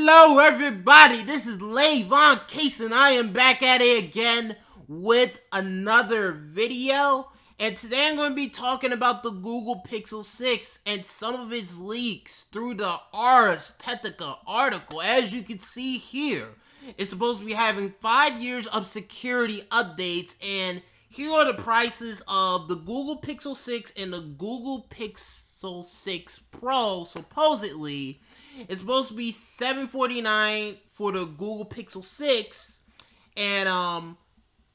Hello everybody, this is Lavon Cason. I am back at it again with another video. And today I'm going to be talking about the Google Pixel 6 and some of its leaks through the Ars Technica article. As you can see here, it's supposed to be having 5 years of security updates, and here are the prices of the Google Pixel 6 and the Google Pixel 6 Pro. Supposedly, it's supposed to be $749 for the Google Pixel 6, and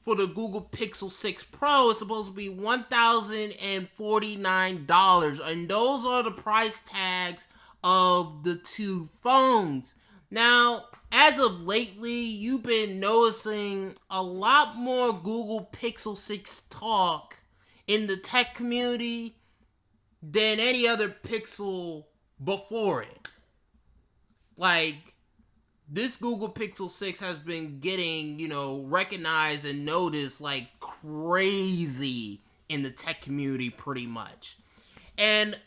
for the Google Pixel 6 Pro, it's supposed to be $1,049, and those are the price tags of the two phones. Now, as of lately, you've been noticing a lot more Google Pixel 6 talk in the tech community than any other Pixel before it. Like, this Google Pixel 6 has been getting, recognized and noticed like crazy in the tech community pretty much. And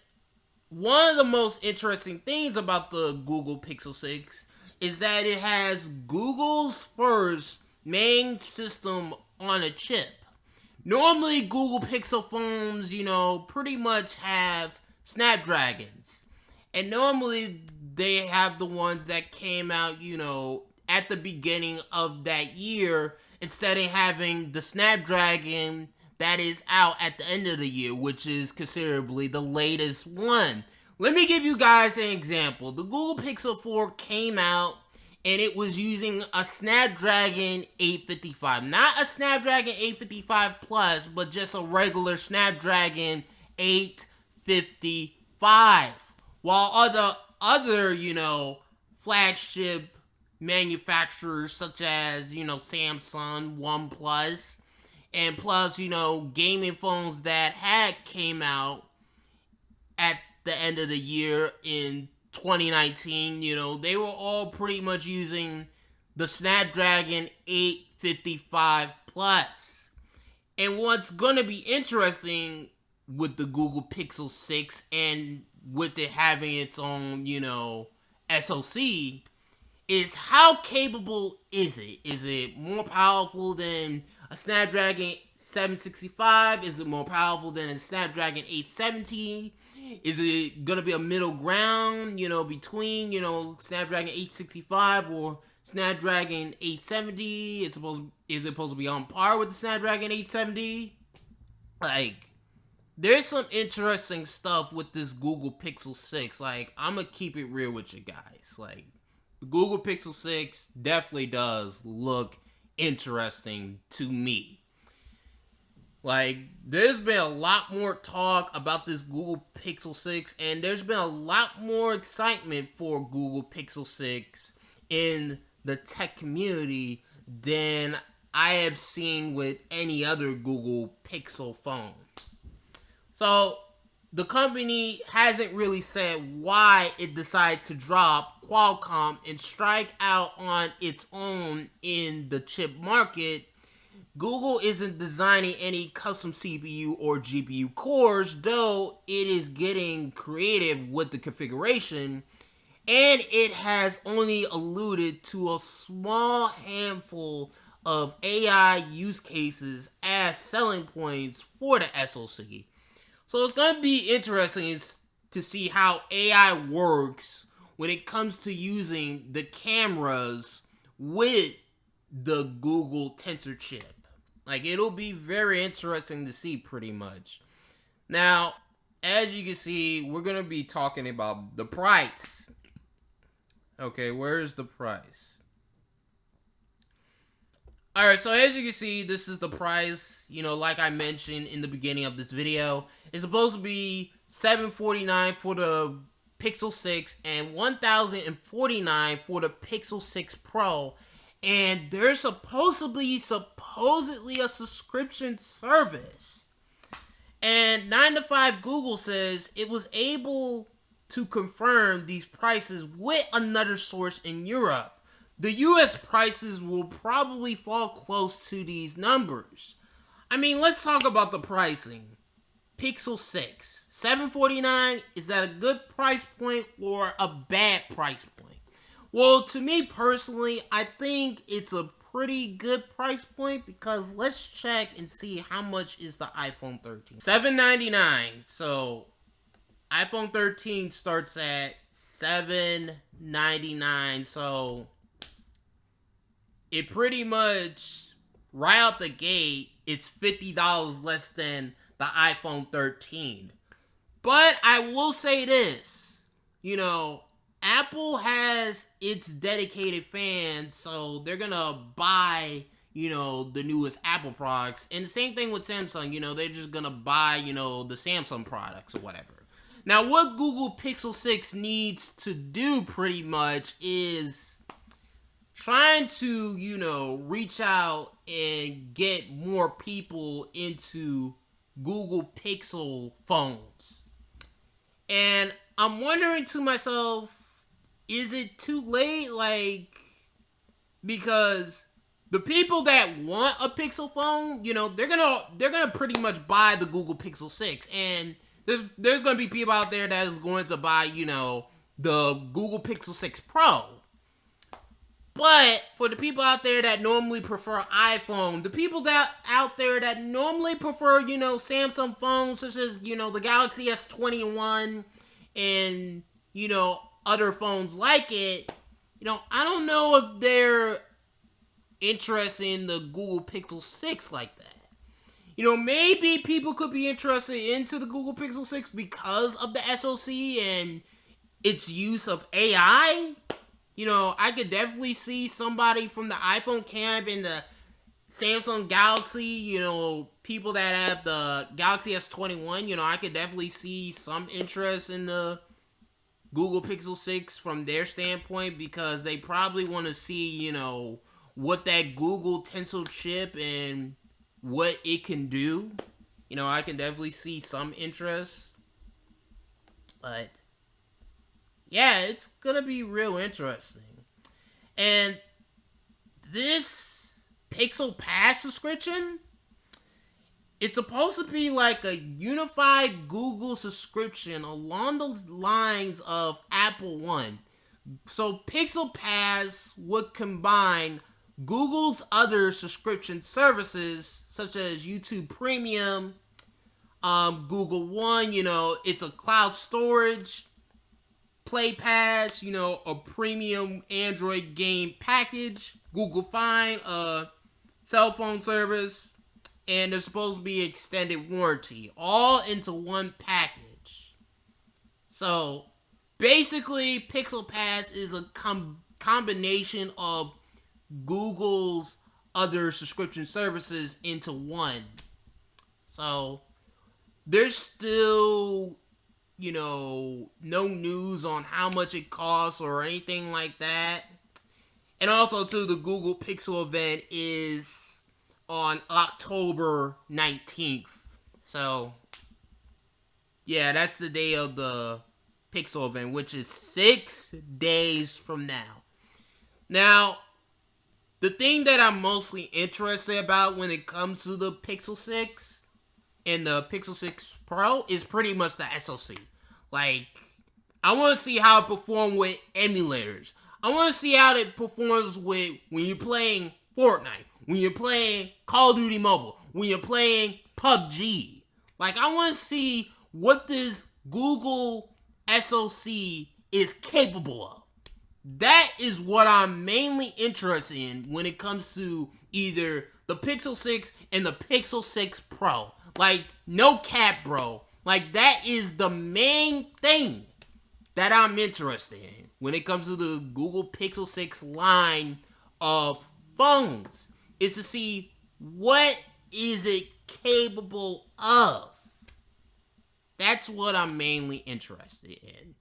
one of the most interesting things about the Google Pixel 6 is that it has Google's first main system on a chip. Normally, Google Pixel phones, pretty much have Snapdragons. And normally, they have the ones that came out, at the beginning of that year, instead of having the Snapdragon that is out at the end of the year, which is considerably the latest one. Let me give you guys an example. The Google Pixel 4 came out, and it was using a Snapdragon 855. Not a Snapdragon 855 Plus, but just a regular Snapdragon 855. While other, flagship manufacturers such as, Samsung, OnePlus, and plus, gaming phones that had came out at the end of the year in 2019, they were all pretty much using the Snapdragon 855 Plus. And what's going to be interesting with the Google Pixel 6 and with it having its own, SoC, is how capable is it? Is it more powerful than a Snapdragon 765? Is it more powerful than a Snapdragon 870? Is it going to be a middle ground, between, Snapdragon 865 or Snapdragon 870? Is it supposed to be on par with the Snapdragon 870? Like, there's some interesting stuff with this Google Pixel 6. Like, I'm going to keep it real with you guys. Like, the Google Pixel 6 definitely does look interesting to me. Like, there's been a lot more talk about this Google Pixel 6, and there's been a lot more excitement for Google Pixel 6 in the tech community than I have seen with any other Google Pixel phone. So, the company hasn't really said why it decided to drop Qualcomm and strike out on its own in the chip market. Google isn't designing any custom CPU or GPU cores, though it is getting creative with the configuration, and it has only alluded to a small handful of AI use cases as selling points for the SoC. So it's going to be interesting to see how AI works when it comes to using the cameras with the Google Tensor chip. Like, it'll be very interesting to see pretty much. Now, as you can see, we're going to be talking about the price. Okay, where's the price? Alright, so as you can see, this is the price, like I mentioned in the beginning of this video. It's supposed to be $749 for the Pixel 6 and $1,049 for the Pixel 6 Pro. And there's supposedly a subscription service. And 9to5 Google says it was able to confirm these prices with another source in Europe. The US prices will probably fall close to these numbers. I mean, let's talk about the pricing. Pixel 6, $749, is that a good price point or a bad price point? Well, to me personally, I think it's a pretty good price point because let's check and see how much is the iPhone 13. $799. So iPhone 13 starts at $799. So it pretty much right out the gate, it's $50 less than the iPhone 13. But I will say this, Apple has its dedicated fans, so they're gonna buy, the newest Apple products. And the same thing with Samsung, they're just gonna buy, the Samsung products or whatever. Now, what Google Pixel 6 needs to do pretty much is trying to, reach out and get more people into Google Pixel phones. And I'm wondering to myself, is it too late? Because the people that want a Pixel phone, they're gonna pretty much buy the Google Pixel 6. And there's gonna be people out there that is going to buy, the Google Pixel 6 Pro. But for the people out there that normally prefer iPhone, the people that out there that normally prefer, Samsung phones such as, the Galaxy S21 and, other phones like it, I don't know if they're interested in the Google Pixel 6 like that. Maybe people could be interested into the Google Pixel 6 because of the SoC and its use of AI. I could definitely see somebody from the iPhone camp and the Samsung Galaxy, people that have the Galaxy S21, I could definitely see some interest in the Google Pixel 6 from their standpoint because they probably want to see, what that Google Tensor chip and what it can do. I can definitely see some interest. But yeah, it's going to be real interesting. And this Pixel Pass subscription, it's supposed to be like a unified Google subscription along the lines of Apple One. So Pixel Pass would combine Google's other subscription services such as YouTube Premium, Google One, it's a cloud storage, Play Pass, a premium Android game package, Google Find, a cell phone service, and there's supposed to be extended warranty, all into one package. So, basically, Pixel Pass is a combination of Google's other subscription services into one. So, there's still, no news on how much it costs or anything like that. And also, too, the Google Pixel event is on October 19th. So, yeah, that's the day of the Pixel event, which is 6 days from now. Now, the thing that I'm mostly interested about when it comes to the Pixel 6 and the Pixel 6 Pro is pretty much the SoC. I want to see how it performs with emulators. I want to see how it performs with when you're playing Fortnite, when you're playing Call of Duty Mobile, when you're playing PUBG. I want to see what this Google SoC is capable of. That is what I'm mainly interested in when it comes to either the Pixel 6 and the Pixel 6 Pro. No cap, bro. That is the main thing that I'm interested in when it comes to the Google Pixel 6 line of phones. Is to see what is it capable of. That's what I'm mainly interested in.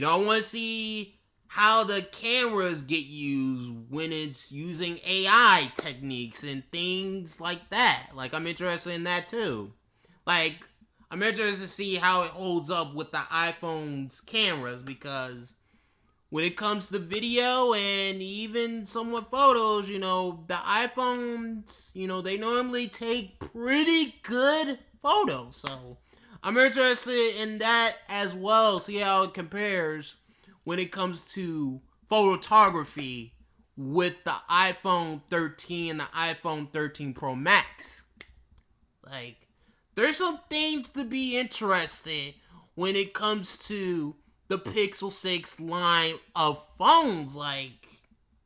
I want to see how the cameras get used when it's using AI techniques and things like that. I'm interested in that too. I'm interested to see how it holds up with the iPhone's cameras because when it comes to video and even somewhat photos, the iPhones, they normally take pretty good photos. So I'm interested in that as well, see how it compares when it comes to photography with the iPhone 13 and the iPhone 13 Pro Max. Like, there's some things to be interested when it comes to the Pixel 6 line of phones. Like,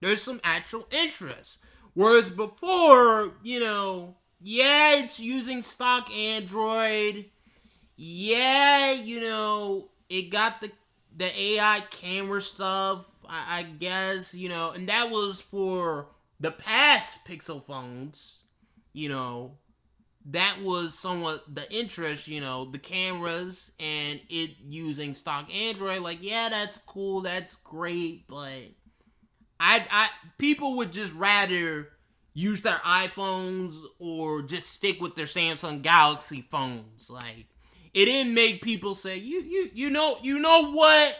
there's some actual interest. Whereas before, yeah, it's using stock Android. Yeah, it got the AI camera stuff, I guess, and that was for the past Pixel phones, that was somewhat the interest, the cameras and it using stock Android. Like, yeah, that's cool, that's great, but people would just rather use their iPhones or just stick with their Samsung Galaxy phones. Like, it didn't make people say, you know what?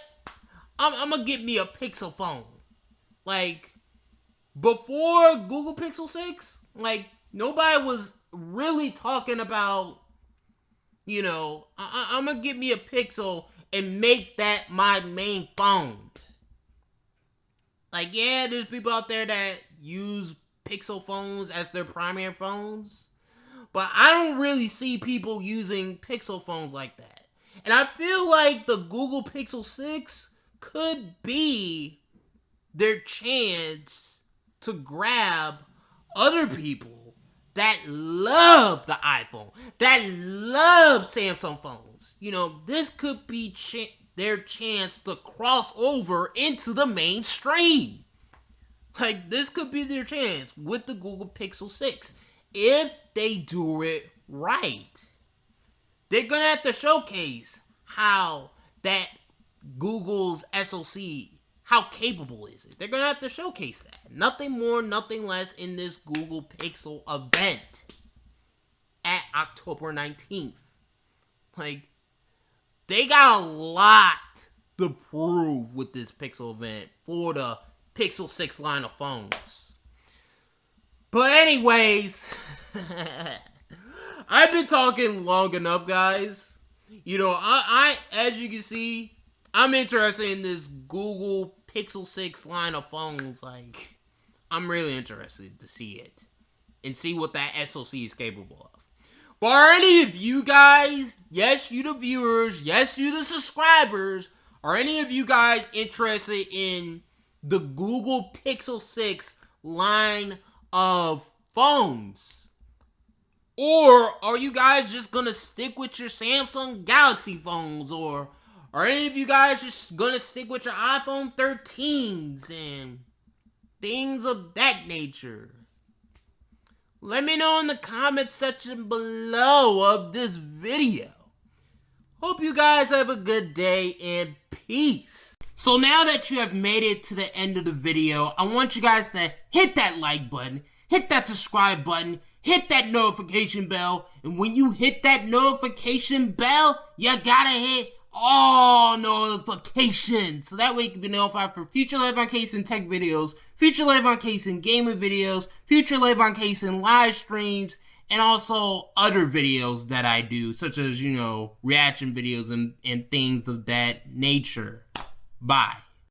I'm gonna get me a Pixel phone. Like, before Google Pixel 6, like, nobody was really talking about, I'm gonna get me a Pixel and make that my main phone. Like, yeah, there's people out there that use Pixel phones as their primary phones, but I don't really see people using Pixel phones like that. And I feel like the Google Pixel 6 could be their chance to grab other people that love the iPhone, that love Samsung phones. This could be their chance to cross over into the mainstream. Like, this could be their chance with the Google Pixel 6 if they do it right. They're going to have to showcase how that Google's SoC, how capable is it? They're going to have to showcase that. Nothing more, nothing less in this Google Pixel event at October 19th. Like, they got a lot to prove with this Pixel event for the Pixel 6 line of phones. But anyways, I've been talking long enough, guys. I as you can see, I'm interested in this Google Pixel 6 line of phones. Like, I'm really interested to see it and see what that SoC is capable of. But are any of you guys, yes, you the viewers, yes, you the subscribers, are any of you guys interested in the Google Pixel 6 line of phones? Or are you guys just gonna stick with your Samsung Galaxy phones? Or are any of you guys just gonna stick with your iPhone 13s and things of that nature? Let me know in the comment section below of this video. Hope you guys have a good day and peace. So now that you have made it to the end of the video, I want you guys to hit that like button, hit that subscribe button, hit that notification bell, and when you hit that notification bell, you gotta hit all notifications, so that way you can be notified for future Lavon Cason tech videos, future Lavon Cason gaming videos, future Lavon Cason live streams, and also other videos that I do, such as, reaction videos and things of that nature. Bye.